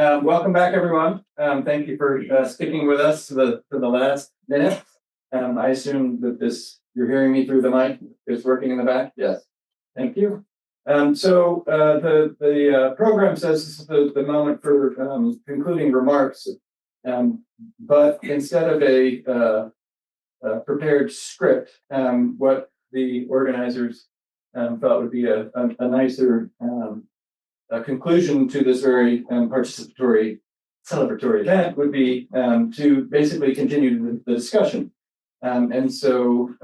Welcome back, everyone. Thank you for sticking with us for the last minute. I assume that you're hearing me through the mic. It's working in the back. Yes. Thank you. So the program says this is the moment for concluding remarks, but instead of a prepared script, what the organizers thought would be a nicer conclusion to this very participatory, celebratory event would be to basically continue the discussion. And so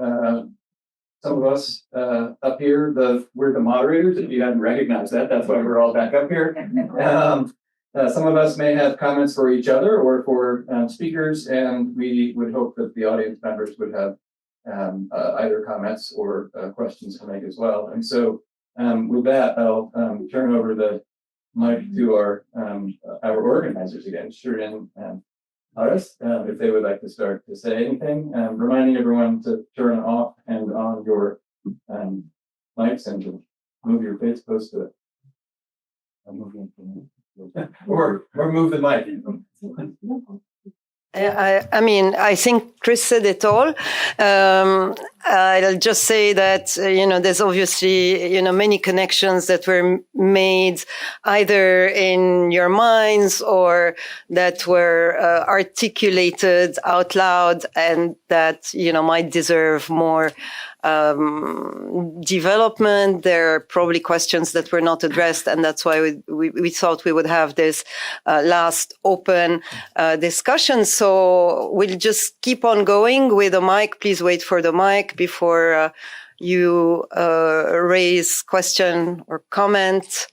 some of us up here, we're the moderators. If you hadn't recognized that, that's why we're all back up here. Some of us may have comments for each other or for speakers, and we would hope that the audience members would have either comments or questions to make as well. And so with that, I'll turn over the mic to our organizers again, Shirine and Aras, if they would like to start to say anything, reminding everyone to turn off and on your mics and to move your face close to it. Or move the mic. I mean, I think Chris said it all. I'll just say that, there's obviously, many connections that were made either in your minds or that were articulated out loud and that, might deserve more development. There are probably questions that were not addressed, and that's why we thought we would have this last open discussion. So we'll just keep on going with the mic. Please wait for the mic before you raise question or comment,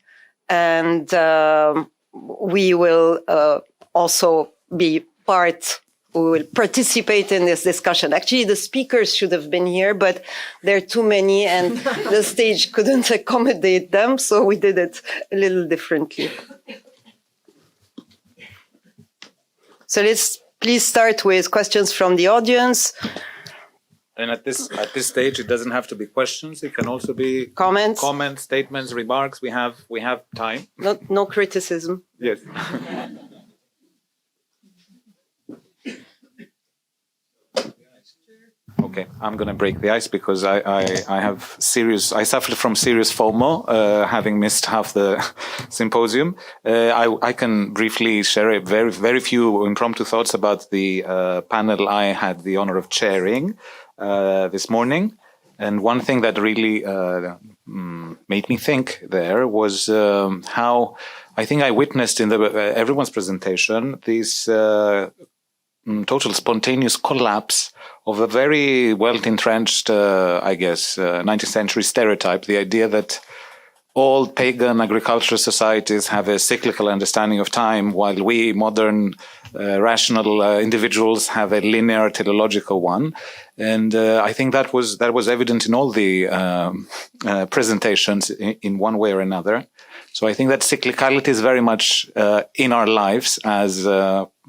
and we will also be we will participate in this discussion. Actually, the speakers should have been here, but there are too many and the stage couldn't accommodate them, so we did it a little differently. So let's please start with questions from the audience. And at this stage, it doesn't have to be questions. It can also be comments, statements, remarks. We have time. No criticism. Yes. Okay, I'm going to break the ice because I suffered from serious FOMO, having missed half the symposium. I can briefly share very, very few impromptu thoughts about the panel I had the honor of chairing this morning. And one thing that really made me think there was how I think I witnessed in everyone's presentation this total spontaneous collapse of a very well-entrenched, 19th century stereotype, the idea that all pagan agricultural societies have a cyclical understanding of time, while we modern rational individuals have a linear teleological one. And I think that was evident in all the presentations in one way or another. So I think that cyclicality is very much in our lives as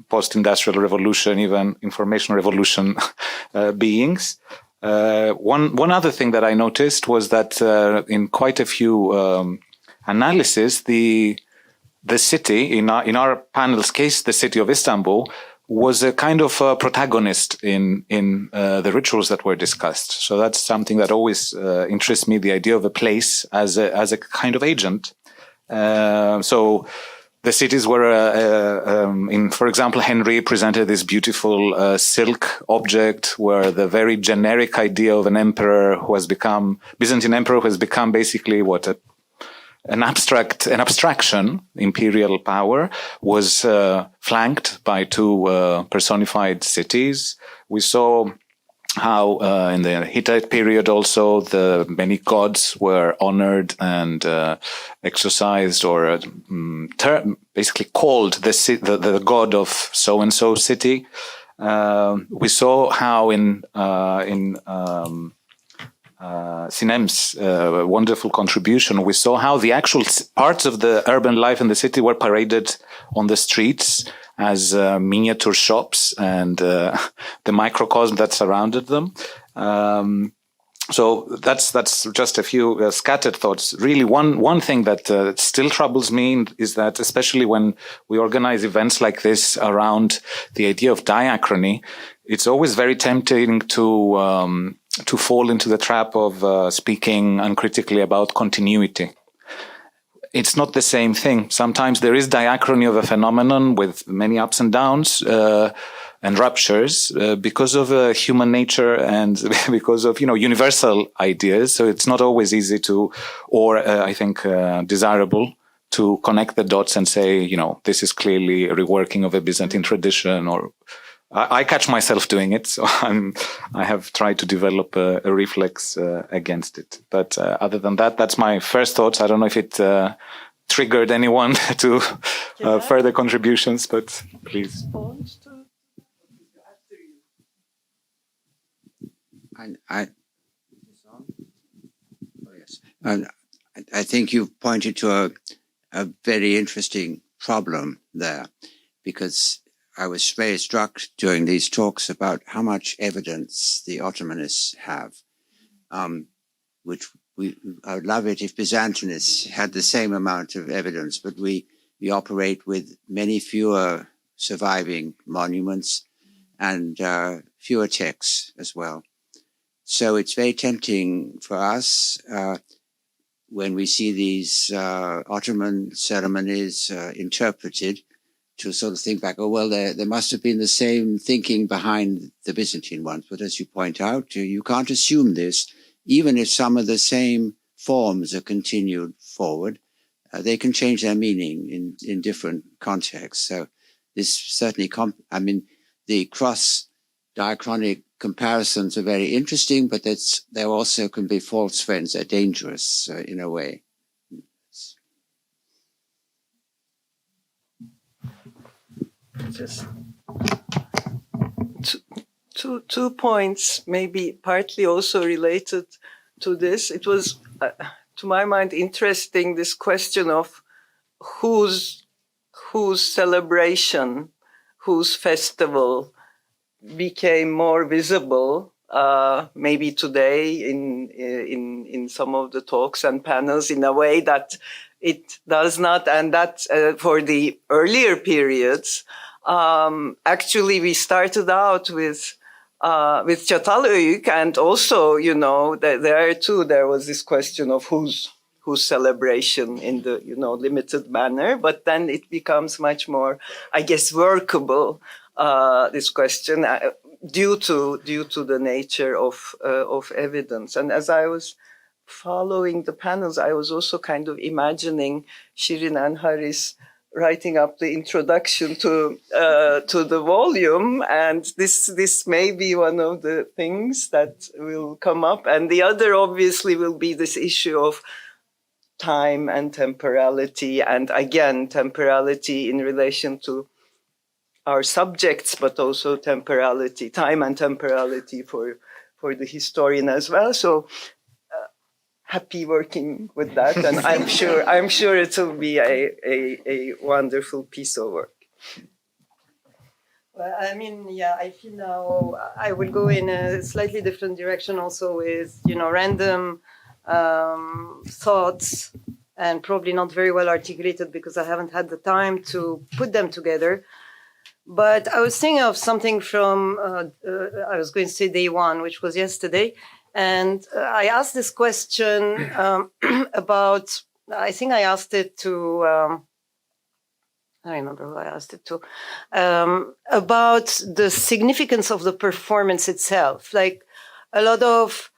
post-industrial revolution, even information revolution beings. One other thing that I noticed was that in quite a few analysis, the city, in our panel's case, the city of Istanbul, was a kind of protagonist in the rituals that were discussed. So that's something that always interests me, the idea of a place as a kind of agent. So the cities were, for example, Henry presented this beautiful silk object where the very generic idea of an emperor Byzantine emperor who has become basically an abstraction, imperial power, was flanked by two personified cities. We saw how in the Hittite period also the many gods were honored and exercised or basically called the god of so-and-so city. We saw how in Sinem's wonderful contribution, we saw how the actual parts of the urban life in the city were paraded on the streets as miniature shops and the microcosm that surrounded them. So that's just a few scattered thoughts. Really, one thing that still troubles me is that, especially when we organize events like this around the idea of diachrony, it's always very tempting to fall into the trap of speaking uncritically about continuity. It's not the same thing. Sometimes there is diachrony of a phenomenon with many ups and downs and ruptures because of human nature and because of, universal ideas. So it's not always easy to, or I think desirable to connect the dots and say, this is clearly a reworking of a Byzantine tradition, or I catch myself doing it. So I have tried to develop a reflex against it. But other than that, that's my first thoughts. I don't know if it triggered anyone to further contributions, but please. I think you've pointed to a very interesting problem there, because I was very struck during these talks about how much evidence the Ottomanists have, which I would love it if Byzantinists had the same amount of evidence, but we operate with many fewer surviving monuments and fewer texts as well. So it's very tempting for us when we see these Ottoman ceremonies interpreted to sort of think back, there must have been the same thinking behind the Byzantine ones. But as you point out, you can't assume this. Even if some of the same forms are continued forward, they can change their meaning in different contexts. So this certainly, the cross-diachronic comparisons are very interesting, but there also can be false friends. They're dangerous in a way. Just two points, maybe partly also related to this. It was, to my mind, interesting, this question of whose celebration, whose festival became more visible, maybe today in some of the talks and panels, in a way that it does not, and that for the earlier periods, actually we started out with Çatalhöyük, and also, there too, there was this question of whose celebration in the, limited manner, but then it becomes much more, I guess, workable, this question, due to the nature of evidence. And as I was following the panels, I was also kind of imagining Shirine and Haris writing up the introduction to the volume, and this may be one of the things that will come up. And the other, obviously, will be this issue of time and temporality, and again, temporality in relation to our subjects, but also temporality, time and temporality for the historian as well. So happy working with that, and I'm sure it will be a wonderful piece of work. Well, I feel now I will go in a slightly different direction also with, random thoughts, and probably not very well articulated because I haven't had the time to put them together. But I was thinking of something from, I was going to say day one, which was yesterday. And I asked this question about, I think I asked it to, I remember who I asked it to, about the significance of the performance itself. Like a lot of,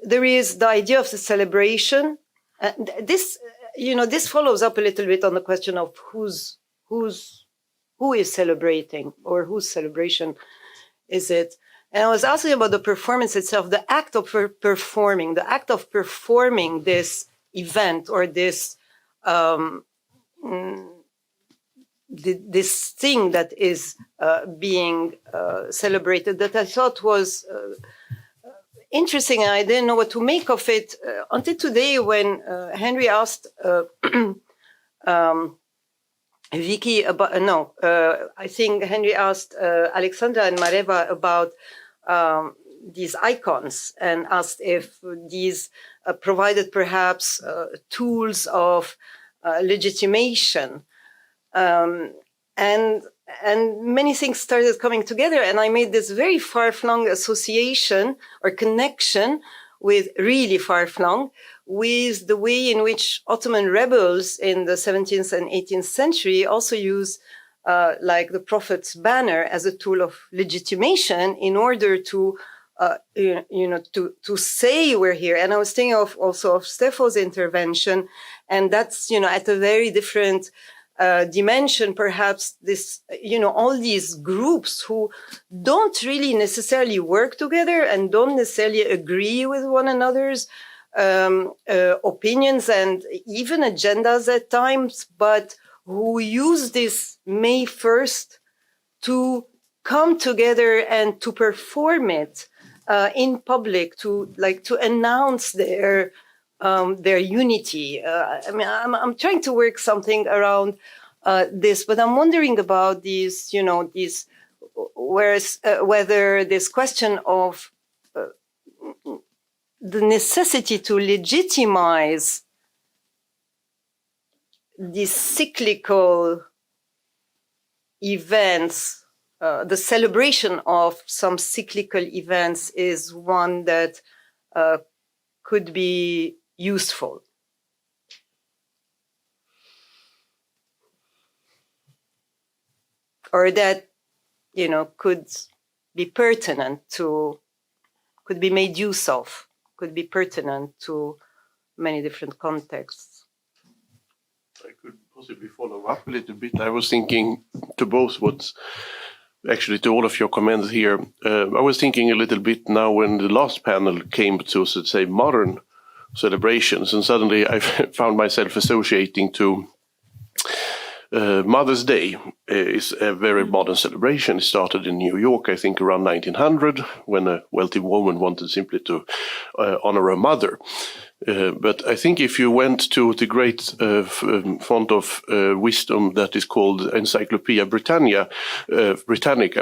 there is the idea of the celebration. And this, this follows up a little bit on the question of who is celebrating, or whose celebration is it? And I was asking about the performance itself, the act of performing this event, or this this thing that is being celebrated, that I thought was interesting, and I didn't know what to make of it until today, when Henry asked Vicky about, I think Henry asked Alexandra and Mareva about these icons and asked if these provided perhaps tools of legitimation. And many things started coming together, and I made this very far-flung association or connection with really far-flung with the way in which Ottoman rebels in the 17th and 18th century also use like the Prophet's banner as a tool of legitimation in order to to say we're here. And I was thinking also of Stefo's intervention, and that's at a very different dimension, perhaps this, all these groups who don't really necessarily work together and don't necessarily agree with one another's opinions and even agendas at times, but who use this May 1st to come together and to perform it in public, to announce their unity. I'm trying to work something around this, but I'm wondering about these, whether this question of the necessity to legitimize these cyclical events, the celebration of some cyclical events is one that could be useful. Or that, could be pertinent to, could be made use of, could be pertinent to many different contexts. I could possibly follow up a little bit. I was thinking to both to all of your comments here. I was thinking a little bit now when the last panel came to, so to say, modern celebrations, and suddenly I found myself associating to Mother's Day is a very modern celebration. It started in New York, I think, around 1900, when a wealthy woman wanted simply to honor her mother. But I think if you went to the great font of wisdom that is called Encyclopedia Britannica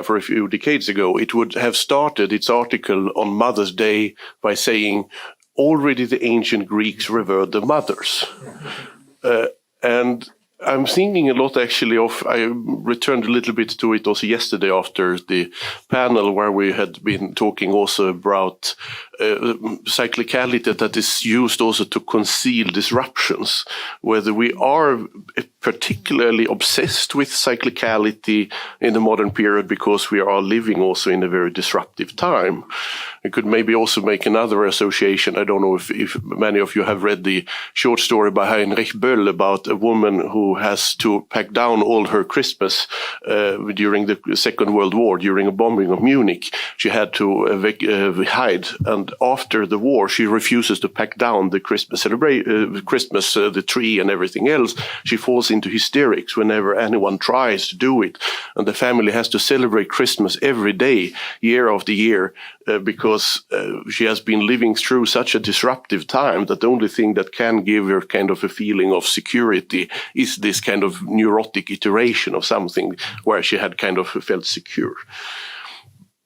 for a few decades ago, it would have started its article on Mother's Day by saying, already the ancient Greeks revered the mothers. And I'm thinking a lot actually I returned a little bit to it also yesterday after the panel where we had been talking also about cyclicality that is used also to conceal disruptions, whether we are particularly obsessed with cyclicality in the modern period because we are living also in a very disruptive time. I could maybe also make another association. I don't know if many of you have read the short story by Heinrich Böll about a woman who has to pack down all her Christmas during the Second World War, during a bombing of Munich. She had to hide, and after the war, she refuses to pack down the Christmas the tree and everything else. She falls into hysterics whenever anyone tries to do it, and the family has to celebrate Christmas every day, year after year, because she has been living through such a disruptive time that the only thing that can give her kind of a feeling of security is this kind of neurotic iteration of something where she had kind of felt secure.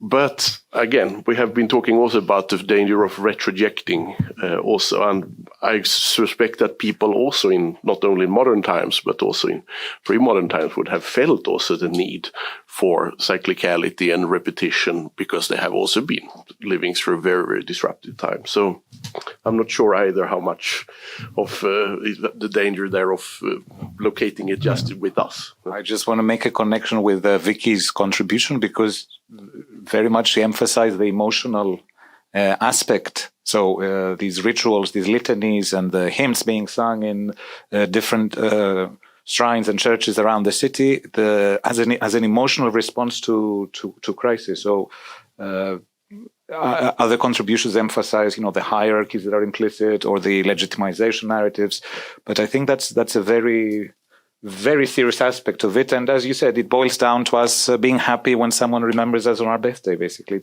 But again, we have been talking also about the danger of retrojecting also, and I suspect that people also in not only in modern times but also in pre-modern times would have felt also the need for cyclicality and repetition because they have also been living through very, very disruptive times. So I'm not sure either how much of the danger there of locating it just with us. I just want to make a connection with Vicky's contribution because very much she emphasized the emotional aspect. So these rituals, these litanies and the hymns being sung in different shrines and churches around the city as an emotional response to crisis. So other contributions emphasize, the hierarchies that are implicit or the legitimization narratives. But I think that's a very, very serious aspect of it. And as you said, it boils down to us being happy when someone remembers us on our birthday, basically.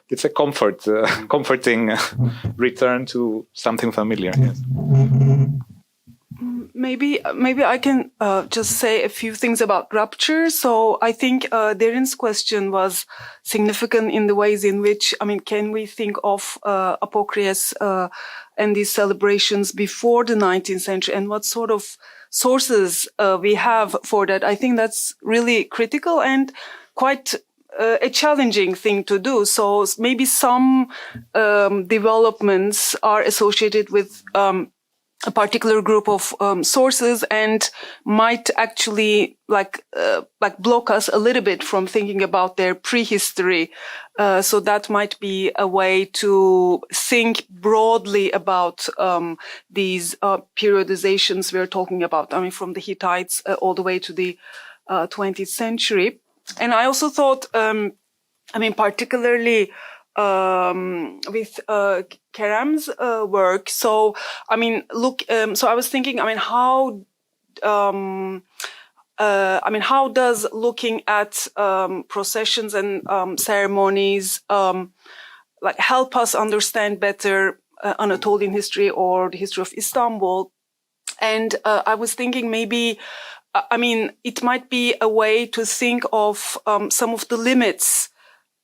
It's a comforting return to something familiar. Yes. Maybe I can just say a few things about rupture. So I think Derin's question was significant in the ways in which, can we think of Apokryes and these celebrations before the 19th century, and what sort of sources we have for that? I think that's really critical and quite a challenging thing to do. So maybe some developments are associated with a particular group of sources and might actually block us a little bit from thinking about their prehistory. So that might be a way to think broadly about these periodizations we're talking about. From the Hittites all the way to the 20th century. And I also thought, particularly with Kerem's work. So, so I was thinking, how does looking at processions and ceremonies help us understand better Anatolian history or the history of Istanbul? And I was thinking maybe, it might be a way to think of some of the limits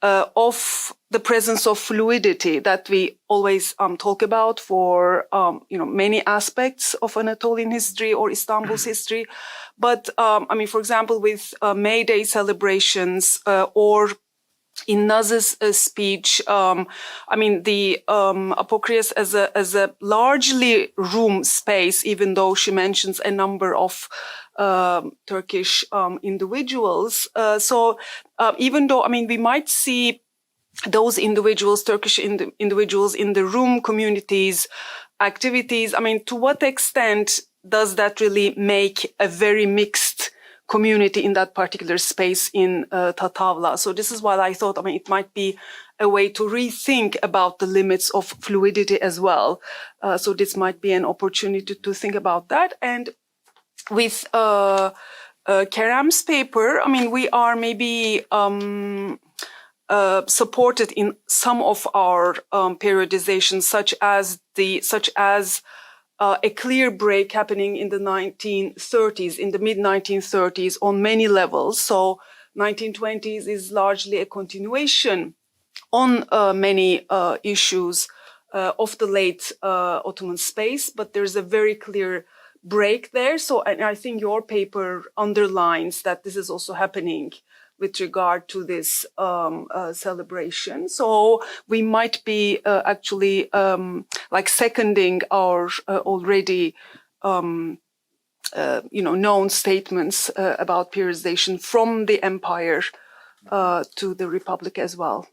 of the presence of fluidity that we always talk about for many aspects of Anatolian history or Istanbul's history. But for example, with May Day celebrations or in Naz's speech, the Apokryes as a largely room space, even though she mentions a number of Turkish individuals. So even though, we might see those individuals, Turkish individuals in the room communities, activities, to what extent does that really make a very mixed community in that particular space in Tatavla? So this is what I thought, it might be a way to rethink about the limits of fluidity as well. So this might be an opportunity to think about that. And with Kerem's paper, we are maybe supported in some of our periodizations, such as a clear break happening in the 1930s, in the mid-1930s on many levels. So 1920s is largely a continuation on many issues of the late Ottoman space, but there's a very clear break there. So, and I think your paper underlines that this is also happening with regard to this celebration. So we might be actually seconding our already known statements about periodization from the empire to the republic as well.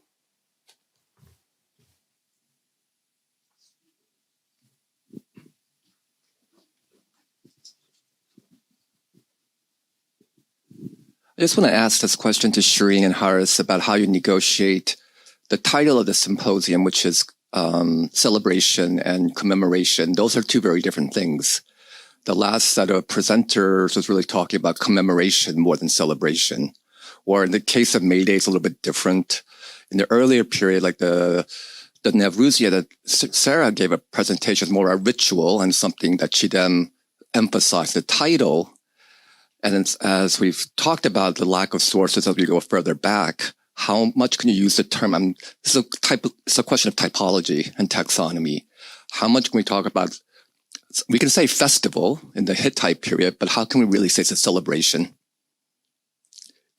I just want to ask this question to Shirine and Haris about how you negotiate the title of the symposium, which is celebration and commemoration. Those are two very different things. The last set of presenters was really talking about commemoration more than celebration. Or in the case of May Day, it's a little bit different. In the earlier period, like the Nevruzia, that Sarah gave a presentation, more a ritual and something that Çiğdem emphasized. The title, and as we've talked about the lack of sources as we go further back, how much can you use the term? It's a question of typology and taxonomy. How much can we talk about? We can say festival in the Hittite period, but how can we really say it's a celebration?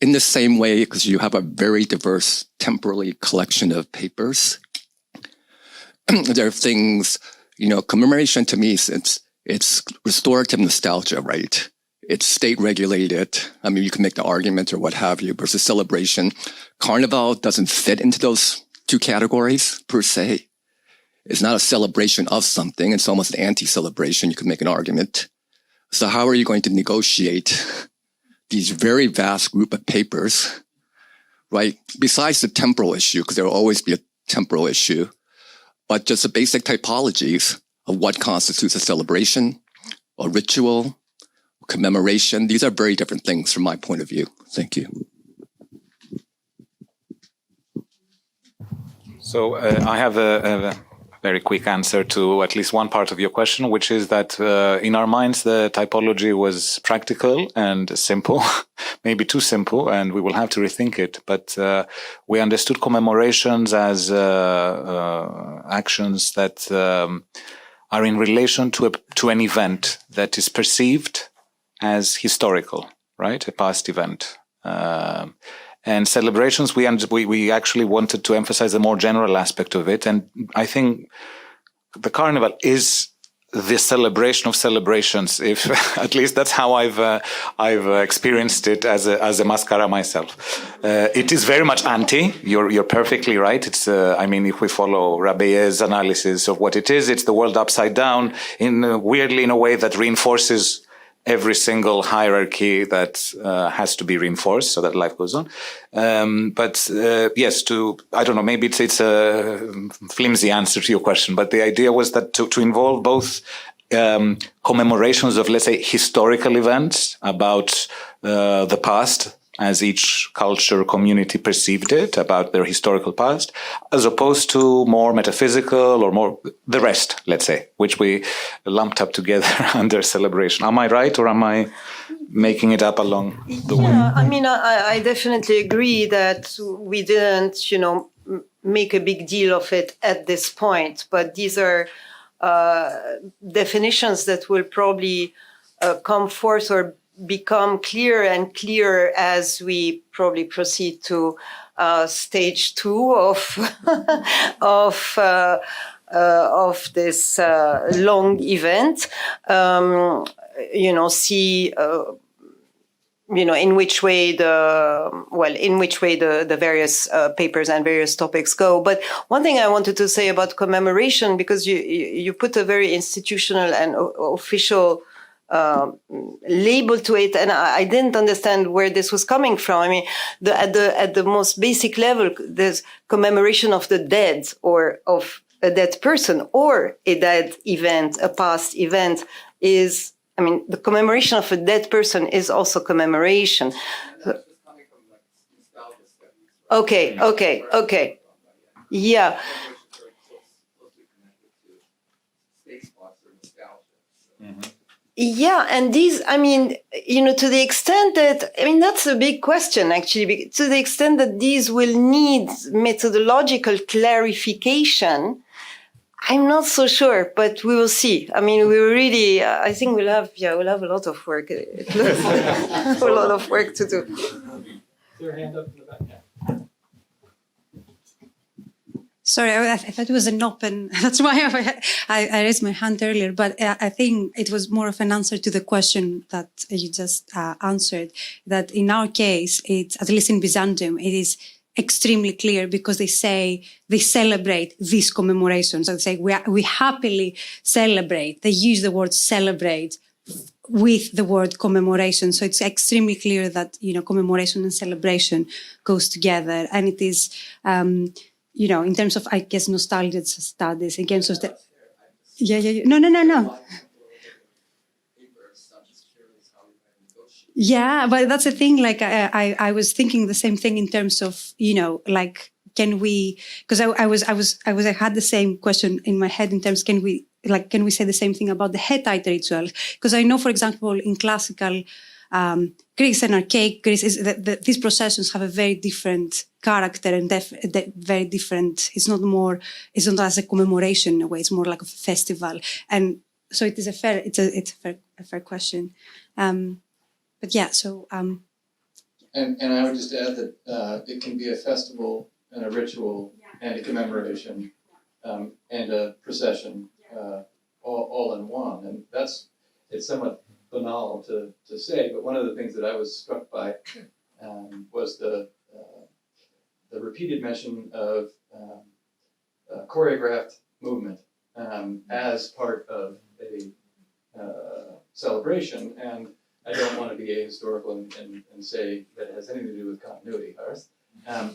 In the same way, because you have a very diverse temporally collection of papers, there are things, commemoration to me, it's restorative nostalgia, right? It's state regulated. You can make the argument or what have you versus celebration. Carnival doesn't fit into those two categories per se. It's not a celebration of something. It's almost an anti-celebration. You could make an argument. So how are you going to negotiate these very vast group of papers, right? Besides the temporal issue, because there will always be a temporal issue, but just the basic typologies of what constitutes a celebration, a ritual, commemoration. These are very different things from my point of view. Thank you. So I have a very quick answer to at least one part of your question, which is that in our minds, the typology was practical and simple, maybe too simple, and we will have to rethink it. But we understood commemorations as actions that are in relation to an event that is perceived as historical, right? A past event. And celebrations, we actually wanted to emphasize the more general aspect of it. And I think the carnival is the celebration of celebrations. If at least that's how I've experienced it as a mascara myself. It is very much anti. You're perfectly right. It's I mean, if we follow Rabelais' analysis of what it is, it's the world upside down weirdly in a way that reinforces every single hierarchy that has to be reinforced so that life goes on. But yes, I don't know, maybe it's a flimsy answer to your question, but the idea was that to involve both commemorations of, let's say, historical events about the past, as each culture community perceived it, about their historical past, as opposed to more metaphysical or more the rest, let's say, which we lumped up together under celebration. Am I right, or am I making it up along the way? Yeah, I mean, I definitely agree that we didn't, make a big deal of it at this point, but these are definitions that will probably come forth or become clearer and clearer as we probably proceed to stage 2 of this long event. See in which way the various papers and various topics go. But one thing I wanted to say about commemoration, because you put a very institutional and official label to it, and I didn't understand where this was coming from. I mean, at the most basic level, there's commemoration of the dead or of a dead person or a dead event, a past event is. I mean, the commemoration of a dead person is also commemoration. Okay. Yeah. Yeah, and these, I mean, to the extent that, that's a big question, actually, to the extent that these will need methodological clarification, I'm not so sure, but we will see. I mean, I think we'll have a lot of work. A lot of work to do. Your hand up in the back. Yeah. Sorry, I thought it was an open. That's why I raised my hand earlier. But I think it was more of an answer to the question that you just answered. That in our case, it's at least in Byzantium, it is extremely clear because they say they celebrate these commemorations. So they say we happily celebrate. They use the word celebrate with the word commemoration. So it's extremely clear that commemoration and celebration goes together, and it is. In terms of, I guess, nostalgia studies, in terms of the... Yeah. No. Yeah, but that's the thing, like, I was thinking the same thing in terms of, like, can we... Because I had the same question in my head in terms, can we say the same thing about the Hittite ritual? Because I know, for example, in classical Greece and archaic Greece, these processions have a very different character and very different. It's not as a commemoration in a way. It's more like a festival, and so it is a fair question. But yeah, so. And I would just add that it can be a festival and a ritual and a commemoration and a procession all in one, and it's somewhat banal to say, but one of the things that I was struck by was the repeated mention of choreographed movement as part of a celebration. And I don't want to be ahistorical and say that it has anything to do with continuity,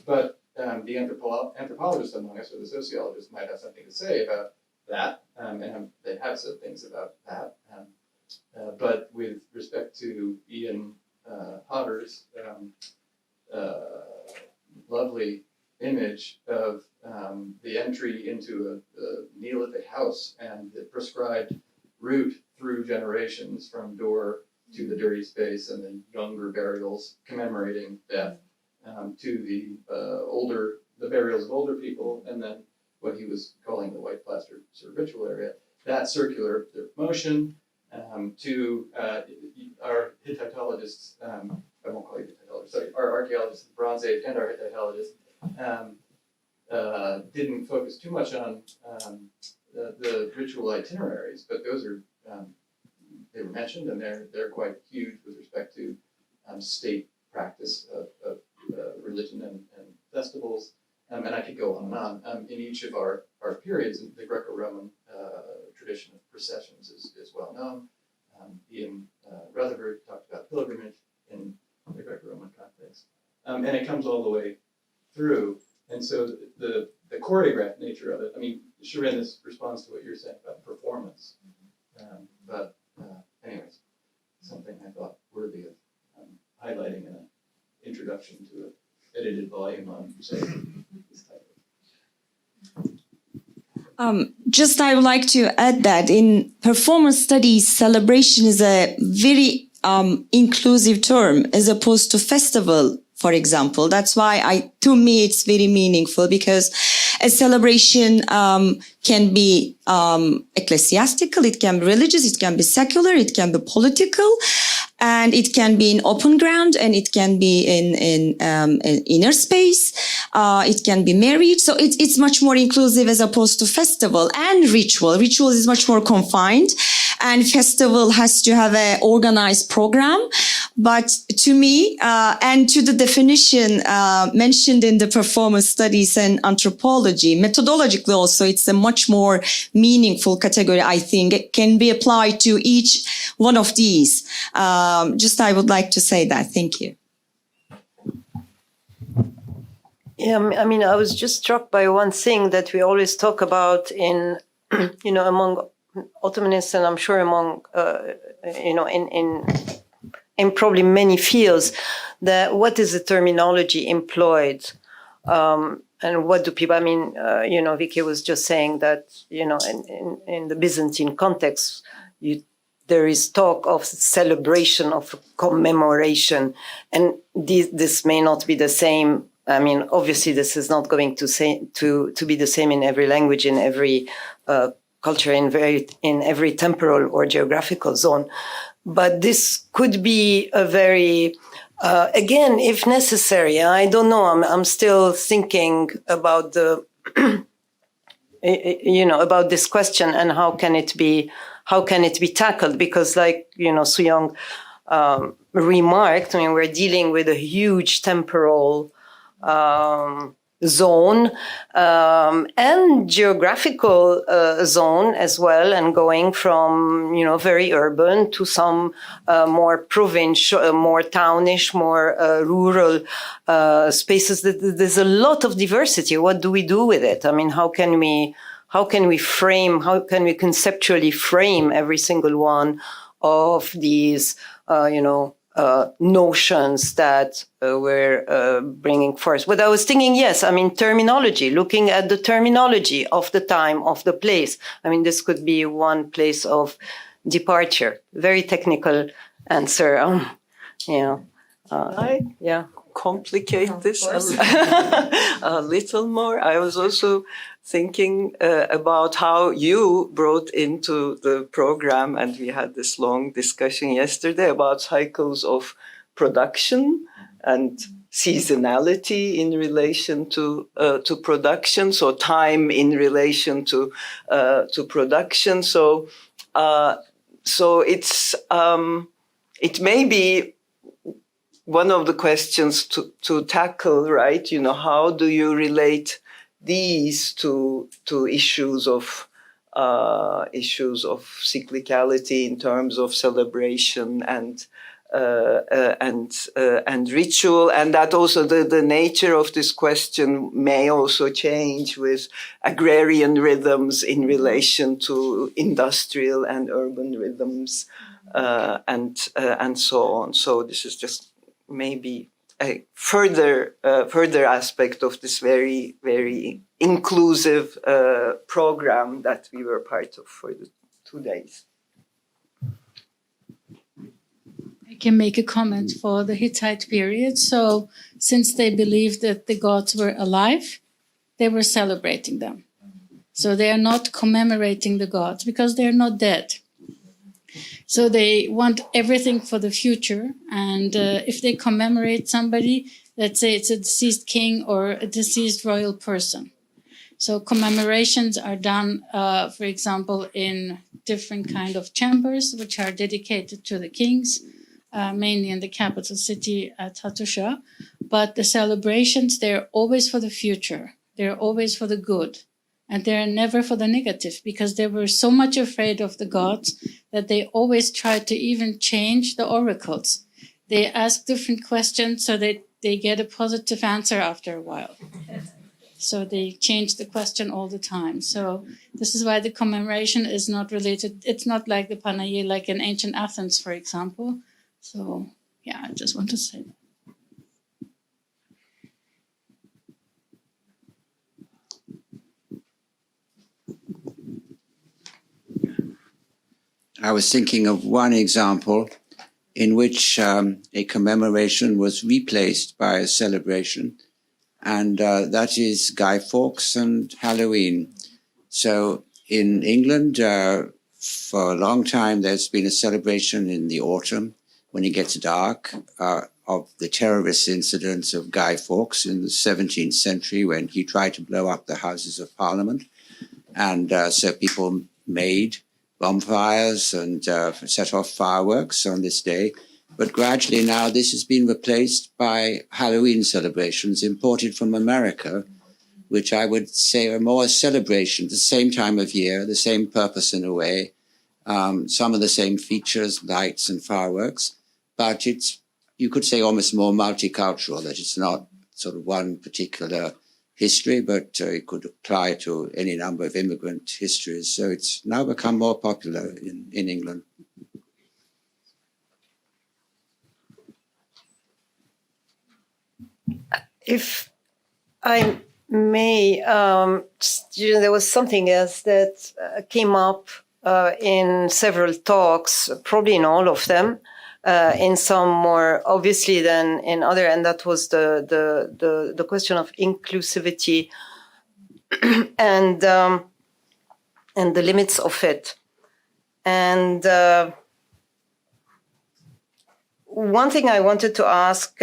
but the anthropologists among us, or the sociologists, might have something to say about that, and they have said things about that. But with respect to Ian Hodder's lovely image of the entry into a Neolithic house and the prescribed route through generations from door to the dirty space and the younger burials commemorating death, to the burials of older people, and then what he was calling the white plaster sort of ritual area. That circular motion to our Hittitologists, I won't call you Hittitologists, sorry, our archaeologists of the Bronze Age and our Hittitologists didn't focus too much on the ritual itineraries, but those are they were mentioned, and they're quite huge with respect to state practice of religion and festivals, and I could go on and on. In each of our periods, the Greco-Roman tradition of processions is well known. Ian Rutherford talked about pilgrimage in the Greco-Roman context, and it comes all the way through. And so the choreographed nature of it, I mean, Shirine, this responds to what you're saying about performance. But anyways, something I thought worthy of highlighting in an introduction to an edited volume on, say, this title. Just I would like to add that in performance studies, celebration is a very inclusive term as opposed to festival, for example. That's why to me, it's very meaningful, because a celebration can be ecclesiastical, it can be religious, it can be secular, it can be political, and it can be in open ground, and it can be in inner space. It can be married. So it's much more inclusive as opposed to festival and ritual. Ritual is much more confined, and festival has to have an organized program. But to me, and to the definition mentioned in the performance studies and anthropology, methodologically also, it's a much more meaningful category, I think. It can be applied to each one of these. Just I would like to say that. Thank you. Yeah, I mean, I was just struck by one thing that we always talk about in, among Ottomanists, and I'm sure among, in probably many fields, that what is the terminology employed, and what do people, Vicky was just saying that, in the Byzantine context, there is talk of celebration, of commemoration, and this may not be the same. I mean, obviously, this is not going to be the same in every language, in every culture, in every temporal or geographical zone. But this could be a very, again, if necessary. I don't know. I'm still thinking about about this question and how can it be tackled? Because, like Suyong remarked, I mean, we're dealing with a huge temporal zone and geographical zone as well, and going from very urban to some more provincial, more townish, more rural spaces. There's a lot of diversity. What do we do with it? I mean, how can we conceptually frame every single one of these notions that we're bringing forth? But I was thinking, yes, I mean, terminology, looking at the terminology of the time, of the place. I mean, this could be one place of departure. Very technical answer. Complicate this a little more. I was also thinking about how you brought into the program, and we had this long discussion yesterday about cycles of production and seasonality in relation to production, so time in relation to production. So it's it may be one of the questions to tackle, right? How do you relate these to issues of cyclicality in terms of celebration and ritual, and that also the nature of this question may also change with agrarian rhythms in relation to industrial and urban rhythms, and so on. So this is just maybe a further aspect of this very, very inclusive program that we were part of for the 2 days. I can make a comment for the Hittite period. So since they believed that the gods were alive, they were celebrating them. So they are not commemorating the gods because they're not dead. So they want everything for the future. And if they commemorate somebody, let's say it's a deceased king or a deceased royal person. So commemorations are done, for example, in different kind of chambers, which are dedicated to the kings, mainly in the capital city at Hattusha. But the celebrations, they're always for the future. They're always for the good. And they're never for the negative, because they were so much afraid of the gods that they always tried to even change the oracles. They ask different questions so that they get a positive answer after a while. So they change the question all the time. So this is why the commemoration is not related. It's not like the Panayi, like in ancient Athens, for example. So yeah, I just want to say that. I was thinking of one example in which a commemoration was replaced by a celebration, and that is Guy Fawkes and Halloween. So in England, for a long time, there's been a celebration in the autumn when it gets dark of the terrorist incidents of Guy Fawkes in the 17th century when he tried to blow up the Houses of Parliament. And so people made bonfires and set off fireworks on this day. But gradually now this has been replaced by Halloween celebrations imported from America, which I would say are more a celebration, the same time of year, the same purpose in a way, some of the same features, lights and fireworks, but it's, you could say, almost more multicultural, that it's not sort of one particular history, but it could apply to any number of immigrant histories. So it's now become more popular in England. If I may, there was something else that came up in several talks, probably in all of them, in some more obviously than in other, and that was the question of inclusivity and the limits of it. And one thing I wanted to ask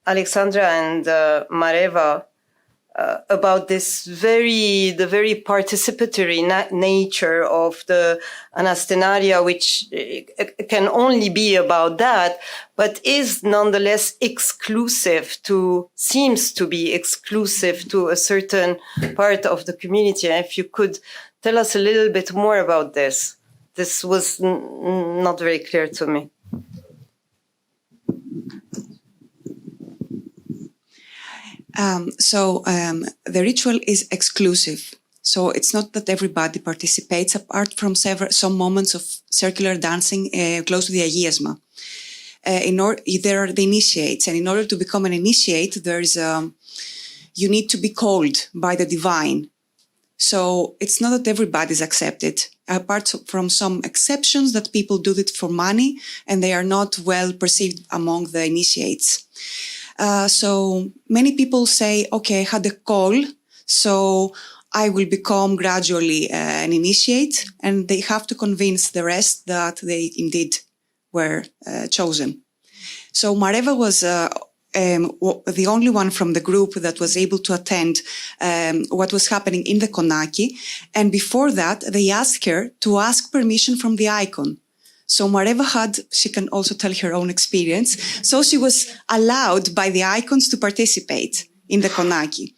Alexandra and Mareva about this the very participatory nature of the anastenaria, which can only be about that, but is nonetheless seems to be exclusive to a certain part of the community. And if you could tell us a little bit more about this. This was not very clear to me. The ritual is exclusive. So it's not that everybody participates, apart from some moments of circular dancing close to the agiasma. There are the initiates, and in order to become an initiate, you need to be called by the divine. So it's not that everybody is accepted, apart from some exceptions that people do it for money, and they are not well perceived among the initiates. So many people say, okay, I had a call, so I will become gradually an initiate, and they have to convince the rest that they indeed were chosen. So Mareva was the only one from the group that was able to attend what was happening in the Konaki. And before that, they asked her to ask permission from the icon. So Mareva she can also tell her own experience. So she was allowed by the icons to participate in the Konaki.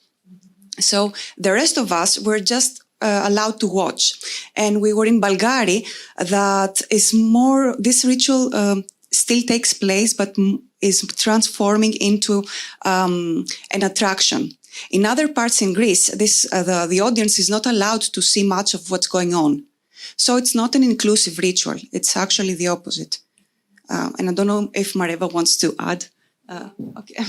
So the rest of us were just allowed to watch. And we were in Bulgari, that is more, this ritual still takes place, but is transforming into an attraction. In other parts in Greece, the audience is not allowed to see much of what's going on. So it's not an inclusive ritual. It's actually the opposite. And I don't know if Mareva wants to add. Okay.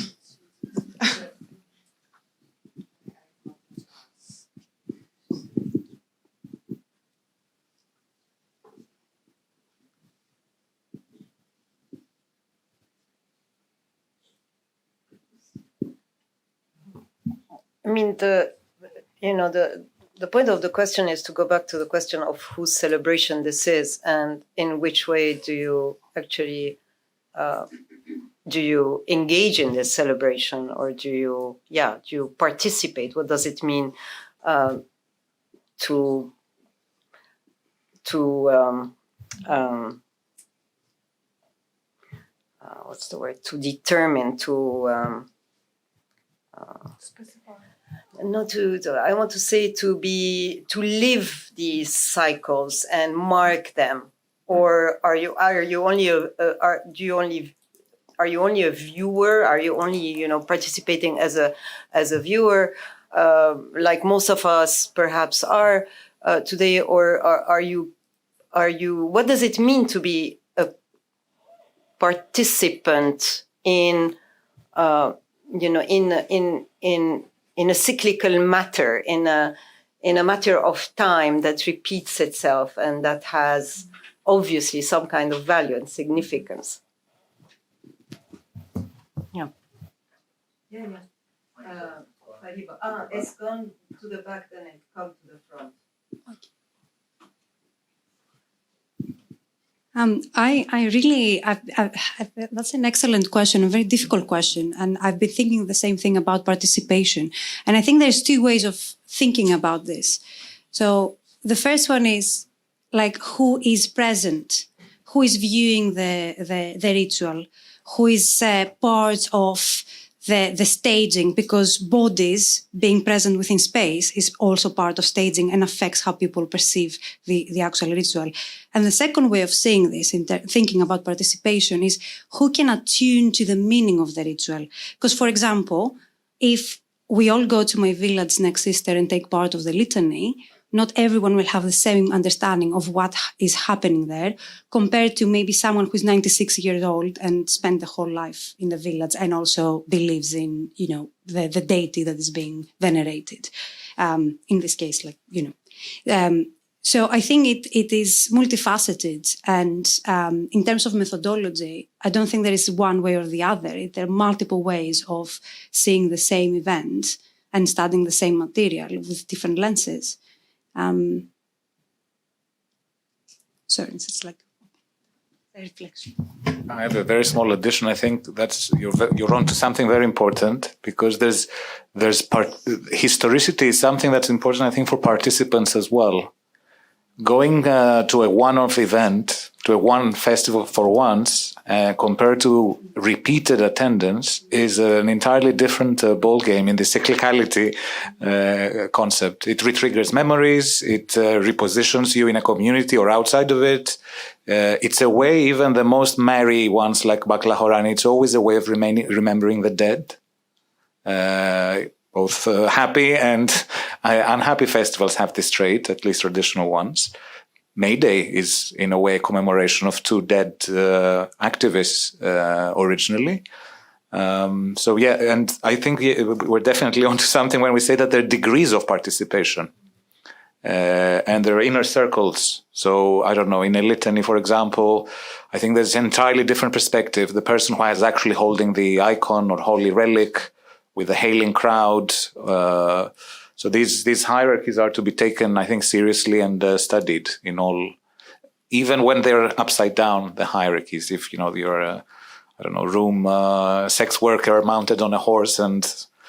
I mean, the point of the question is to go back to the question of whose celebration this is, and in which way do you actually do you engage in this celebration, or do you participate? What does it mean to what's the word? To determine, to not to, I want to say to live these cycles and mark them, or are you only a viewer? Are you only participating as a viewer, like most of us perhaps are today, or are you? What does it mean to be a participant in in a cyclical matter, in a matter of time that repeats itself and that has obviously some kind of value and significance? Yeah. It's gone to the back, then it come to the front. Okay. That's an excellent question, a very difficult question. And I've been thinking the same thing about participation. And I think there's two ways of thinking about this. So the first one is like, who is present? Who is viewing the ritual? Who is part of the staging? Because bodies being present within space is also part of staging and affects how people perceive the actual ritual. And the second way of seeing this, thinking about participation, is who can attune to the meaning of the ritual. Because, for example, if we all go to my village next Easter and take part of the litany, not everyone will have the same understanding of what is happening there, compared to maybe someone who's 96 years old and spent the whole life in the village and also believes in, the deity that is being venerated. In this case, so I think it is multifaceted. And in terms of methodology, I don't think there is one way or the other. There are multiple ways of seeing the same event and studying the same material with different lenses. So it's like a reflection. I have a very small addition. I think that's you're on to something very important, because historicity is something that's important, I think, for participants as well. Going to a one-off event, to a one festival for once, compared to repeated attendance, is an entirely different ball game in the cyclicality concept. It retriggers memories. It repositions you in a community or outside of it. It's a way, even the most merry ones like Baklahorani, it's always a way of remembering the dead. Both happy and unhappy festivals have this trait, at least traditional ones. May Day is, in a way, a commemoration of two dead activists originally. So, yeah, and I think we're definitely onto something when we say that there are degrees of participation. And there are inner circles. So, I don't know, in a litany, for example, I think there's an entirely different perspective. The person who is actually holding the icon or holy relic, with a hailing crowd. So these hierarchies are to be taken, I think, seriously and studied in all, even when they're upside down, the hierarchies. If, you're a, room sex worker mounted on a horse and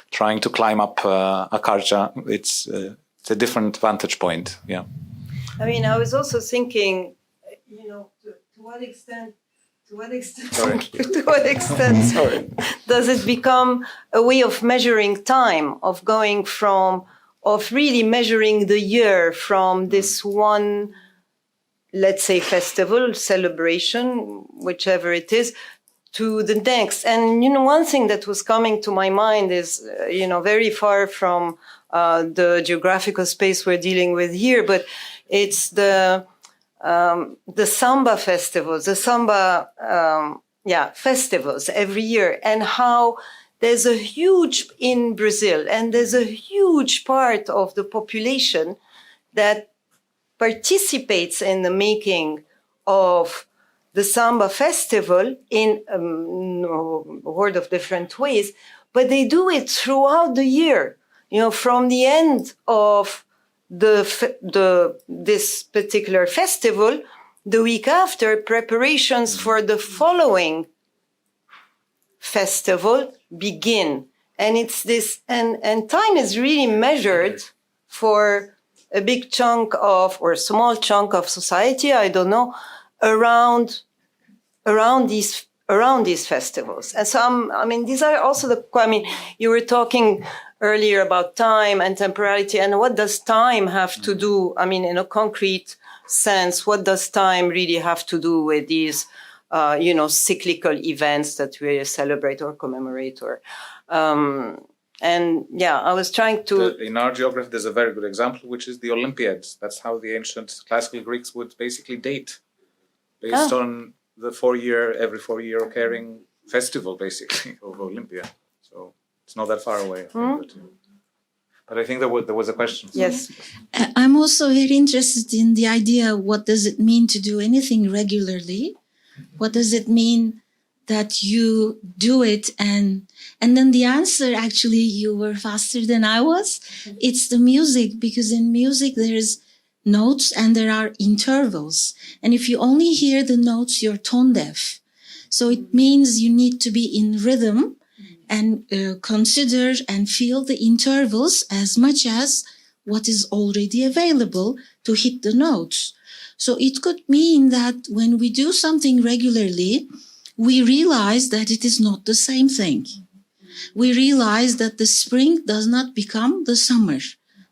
trying to climb up a karcha, it's a different vantage point, yeah. I mean, I was also thinking, to what extent does it become a way of measuring time, of really measuring the year from this one, let's say, festival, celebration, whichever it is, to the next? And, one thing that was coming to my mind is, very far from the geographical space we're dealing with here, but it's the the samba festivals, festivals every year, and how there's a huge, in Brazil, and there's a huge part of the population that participates in the making of the samba festival in a world of different ways, but they do it throughout the year. You know, from the end of this particular festival, the week after, preparations for the following festival begin. And it's this, and time is really measured for a big chunk of, or a small chunk of society, I don't know, around these festivals. And so, these are also you were talking earlier about time and temporality, and what does time have to do, in a concrete sense, what does time really have to do with these, cyclical events that we celebrate or commemorate? I was trying to... In our geography, there's a very good example, which is the Olympiads. That's how the ancient classical Greeks would basically date, based on the every 4 year occurring festival, basically, of Olympia. So it's not that far away. But I think there was a question. Yes. I'm also very interested in the idea, what does it mean to do anything regularly? What does it mean that you do it? And then the answer, actually, you were faster than I was. It's the music, because in music there's notes and there are intervals. And if you only hear the notes, you're tone deaf. So it means you need to be in rhythm and consider and feel the intervals as much as what is already available to hit the notes. So it could mean that when we do something regularly, we realize that it is not the same thing. We realize that the spring does not become the summer.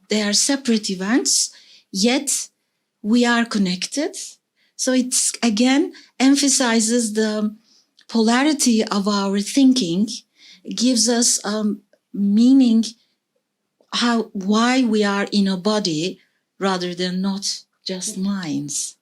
They are separate events, yet we are connected. So it's, again, emphasizes the polarity of our thinking, gives us meaning, why we are in a body rather than not just minds.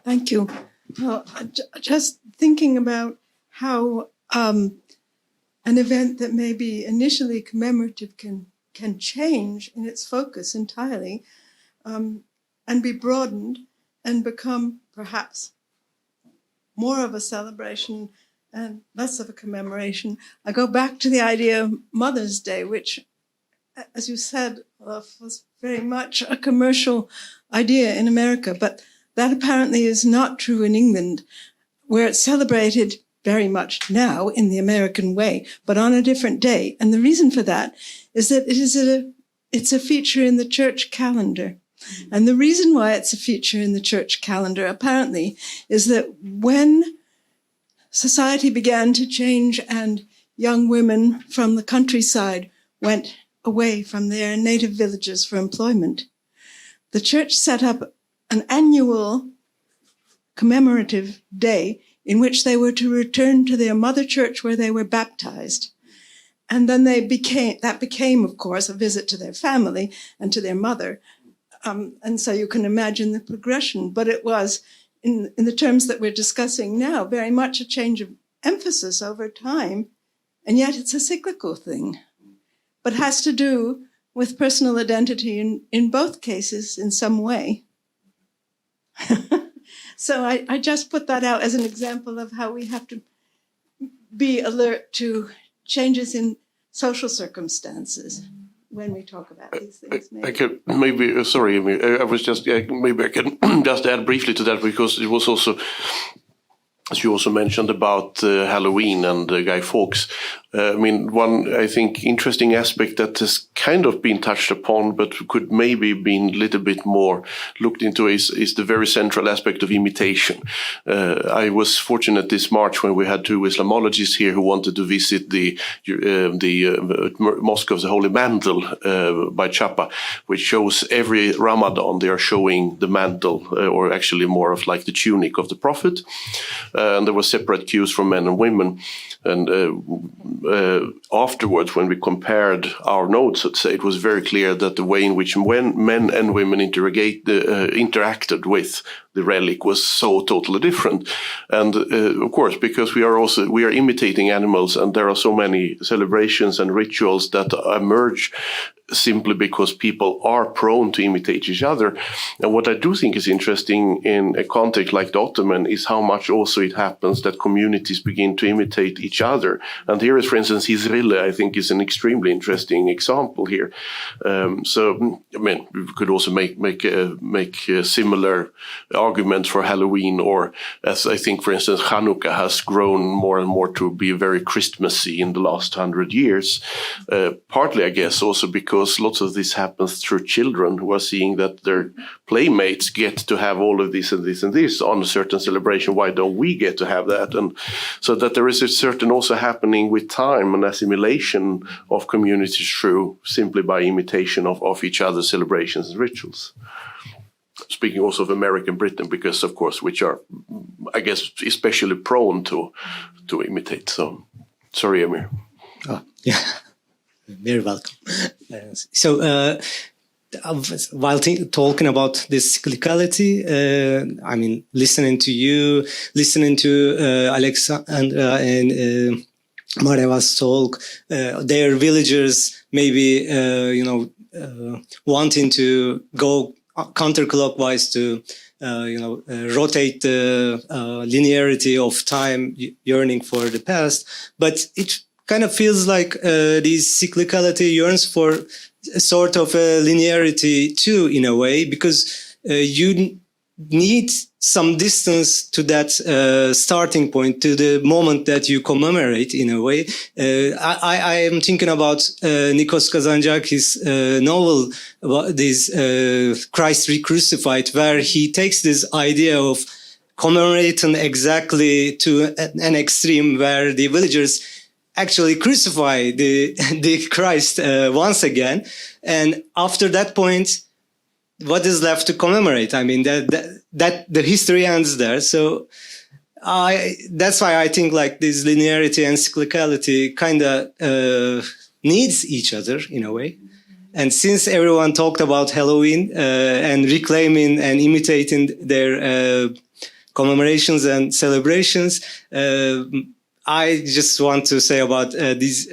Thank you. Well, just thinking about how an event that may be initially commemorative can change in its focus entirely, and be broadened and become perhaps more of a celebration and less of a commemoration. I go back to the idea of Mother's Day, which, as you said, Olof, was very much a commercial idea in America, but that apparently is not true in England, where it's celebrated very much now in the American way, but on a different day. And the reason for that is that it's a feature in the church calendar. And the reason why it's a feature in the church calendar, apparently, is that when society began to change and young women from the countryside went away from their native villages for employment, the church set up an annual commemorative day in which they were to return to their mother church where they were baptized. And then that became, of course, a visit to their family and to their mother. And so you can imagine the progression. But it was, in the terms that we're discussing now, very much a change of emphasis over time. And yet it's a cyclical thing, but has to do with personal identity in both cases in some way. So I just put that out as an example of how we have to be alert to changes in social circumstances when we talk about these things. I was just, maybe I can just add briefly to that, because it was also, as you also mentioned about Halloween and Guy Fawkes, One, I think, interesting aspect that has kind of been touched upon, but could maybe been a little bit more looked into is the very central aspect of imitation. I was fortunate this March when we had two Islamologists here who wanted to visit the Mosque of the Holy Mantle by Chapa, which shows every Ramadan they are showing the mantle, or actually more of like the tunic of the Prophet. And there were separate queues for men and women. And afterwards, when we compared our notes, let's say, it was very clear that the way in which men and women interacted with the relic was so totally different. And of course, because we are imitating animals, and there are so many celebrations and rituals that emerge simply because people are prone to imitate each other. And what I do think is interesting in a context like the Ottoman is how much also it happens that communities begin to imitate each other. And here is, for instance, Izrile, I think, is an extremely interesting example here. We could also make similar arguments for Halloween, or as I think, for instance, Hanukkah has grown more and more to be very Christmassy in the last 100 years. Partly, I guess, also because lots of this happens through children who are seeing that their playmates get to have all of this and this and this on a certain celebration. Why don't we get to have that? And so that there is a certain also happening with time and assimilation of communities through simply by imitation of each other's celebrations and rituals. Speaking also of American Britain, because of course, which are, I guess, especially prone to imitate. So, sorry, Amir. Oh, yeah. Very welcome. While talking about this cyclicality, listening to you, listening to Alexandra and Mareva's talk, their villagers maybe, wanting to go counterclockwise to, rotate the linearity of time, yearning for the past, but it kind of feels like this cyclicality yearns for a sort of a linearity too, in a way, because you need some distance to that starting point, to the moment that you commemorate, in a way. I am thinking about Nikos Kazantzakis' novel, this Christ Recrucified, where he takes this idea of commemorating exactly to an extreme where the villagers actually crucify the Christ once again, and after that point, what is left to commemorate? I mean, that the history ends there. So that's why I think like this linearity and cyclicality kind of needs each other in a way. And since everyone talked about Halloween and reclaiming and imitating their commemorations and celebrations, I just want to say about these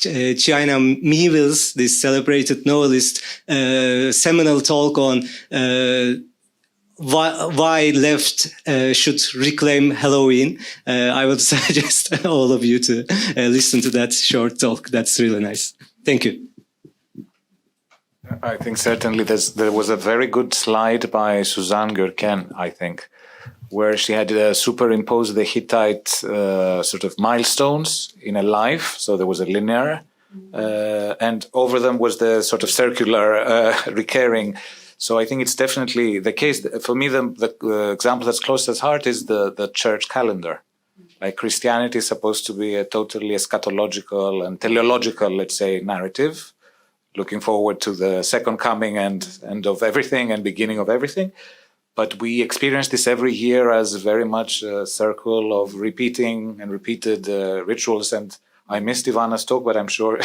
Çiğdem Mieville's, this celebrated novelist, seminal talk on why left should reclaim Halloween. I would suggest all of you to listen to that short talk. That's really nice. Thank you. I think certainly there was a very good slide by Suzanne Görken, I think, where she had superimposed the Hittite sort of milestones in a life. So there was a linear, and over them was the sort of circular recurring. So I think it's definitely the case. For me, the example that's closest at heart is the church calendar. Like Christianity is supposed to be a totally eschatological and teleological, let's say, narrative, looking forward to the second coming and end of everything and beginning of everything. But we experience this every year as very much a circle of repeating and repeated rituals. And I missed Ivana's talk, but I'm sure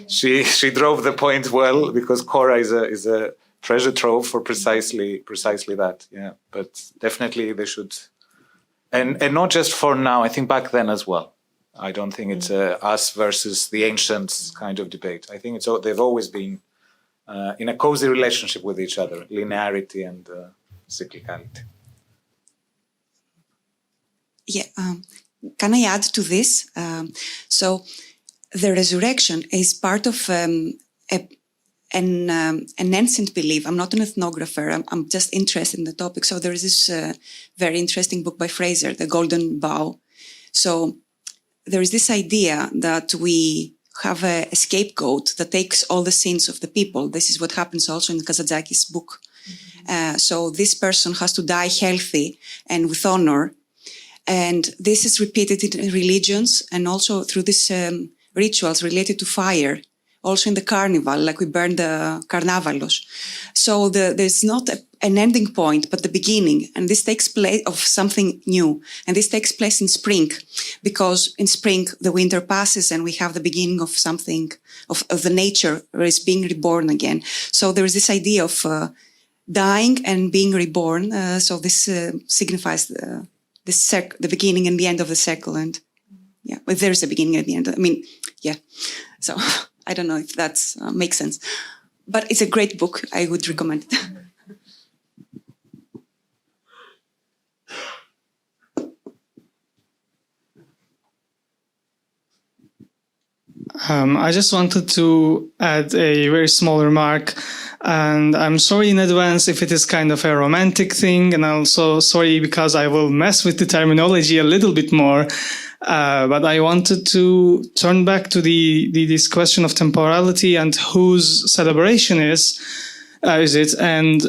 she drove the point well, because Cora is a treasure trove for precisely that. Yeah, but definitely they should, and not just for now. I think back then as well. I don't think it's us versus the ancients kind of debate. I think they've always been in a cozy relationship with each other, linearity and cyclicality. Yeah, can I add to this? So the resurrection is part of an ancient belief. I'm not an ethnographer. I'm just interested in the topic. So there is this very interesting book by Fraser, The Golden Bough. So there is this idea that we have a scapegoat that takes all the sins of the people. This is what happens also in Kazadzaki's book. So this person has to die healthy and with honor. And this is repeated in religions and also through these rituals related to fire. Also in the carnival, like we burn the carnavalos. So there's not an ending point, but the beginning. And this takes place of something new. And this takes place in spring, because in spring, the winter passes and we have the beginning of something, of the nature is being reborn again. So there is this idea of dying and being reborn. So this signifies the beginning and the end of the cycle. And yeah, but there's a beginning at the end. I mean, yeah. So I don't know if that makes sense, but it's a great book. I would recommend it. I just wanted to add a very small remark, and I'm sorry in advance if it is kind of a romantic thing, and also sorry because I will mess with the terminology a little bit more. But I wanted to turn back to this question of temporality and whose celebration is it? And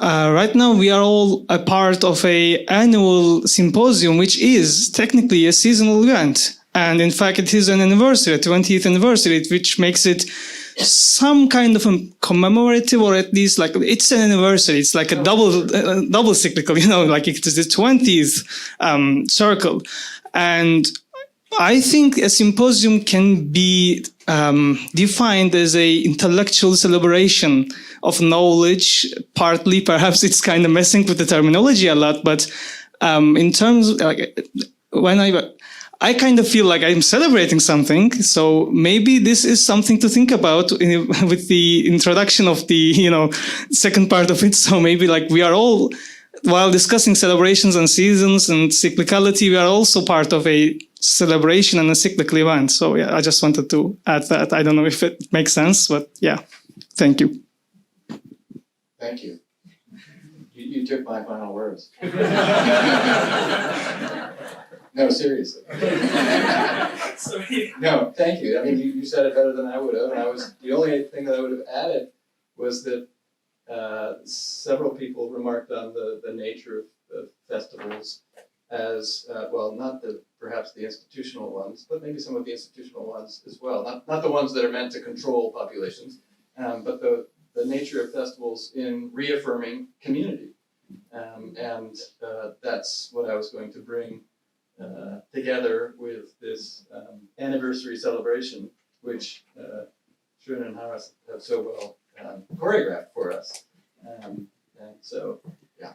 right now we are all a part of a annual symposium, which is technically a seasonal event. And in fact, it is an anniversary, a 20th anniversary, which makes it some kind of a commemorative, or at least like it's an anniversary. It's like a double cyclical, like it is the 20th circle. And I think a symposium can be defined as a intellectual celebration of knowledge. Partly, perhaps it's kind of messing with the terminology a lot, but in terms of, like, when I kind of feel like I'm celebrating something. So maybe this is something to think about with the introduction of the, second part of it. So maybe like we are all, while discussing celebrations and seasons and cyclicality, we are also part of a celebration and a cyclical event. So yeah, I just wanted to add that. I don't know if it makes sense, but yeah, thank you. Thank you. You took my final words. No, seriously. No, thank you. I mean, you said it better than I would have. And the only thing that I would have added was that several people remarked on the nature of festivals as, well, not perhaps the institutional ones, but maybe some of the institutional ones as well. Not the ones that are meant to control populations, but the nature of festivals in reaffirming community. And that's what I was going to bring together with this anniversary celebration, which Shirine and Haras have so well choreographed for us. And so, yeah.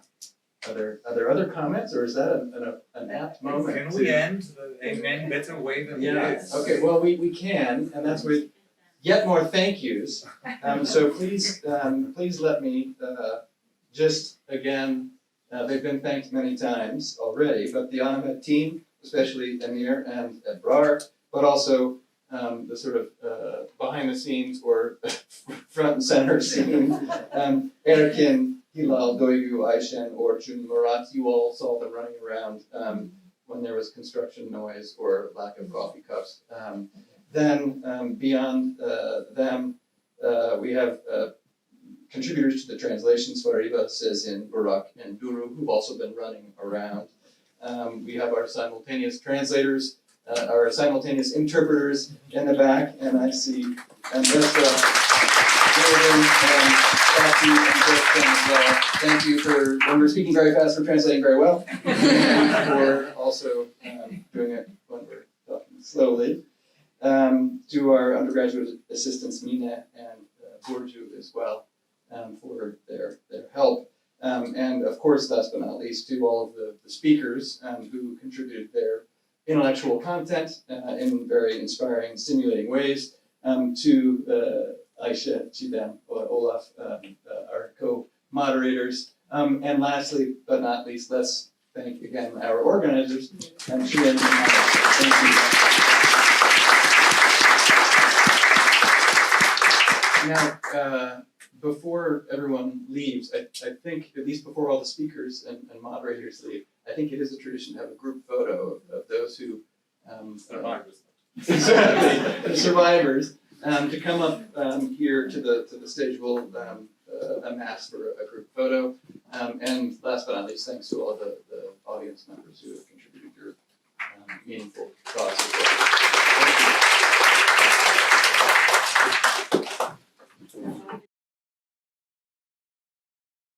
Are there other comments, or is that an apt moment? Can we end in any better way than this? Okay, well, we can, and that's with yet more thank yous. So please let me just again, they've been thanked many times already, but the ANAMED team, especially Emir and Ebrar, but also the sort of behind the scenes or front and center scene, Erkin, Hilal, Doygu, Ayşe, or Jun Murat, you all saw them running around when there was construction noise or lack of coffee cups. Then beyond them, we have contributors to the translations, Fariba, Sezin, Barak, and Duru, who've also been running around. We have our simultaneous translators, our simultaneous interpreters in the back, and I see Andressa, Jordan, and Kathy, and Justin as well. Thank you for, when we're speaking very fast, for translating very well, and for also doing it when we're talking slowly. To our undergraduate assistants, Mina and Burcu as well, for their help. And of course, last but not least, to all of the speakers who contributed their intellectual content in very inspiring, stimulating ways, to Ayşe, Çiğdem, Olof, our co-moderators. And lastly, but not least, let's thank again our organizers, Shirine and thank you. Now, before everyone leaves, I think, at least before all the speakers and moderators leave, I think it is a tradition to have a group photo of those who Survivors. Exactly, the survivors, to come up here to the stage. We'll amass for a group photo. And last but not least, thanks to all the audience members who have contributed your meaningful thoughts as well. Thank you.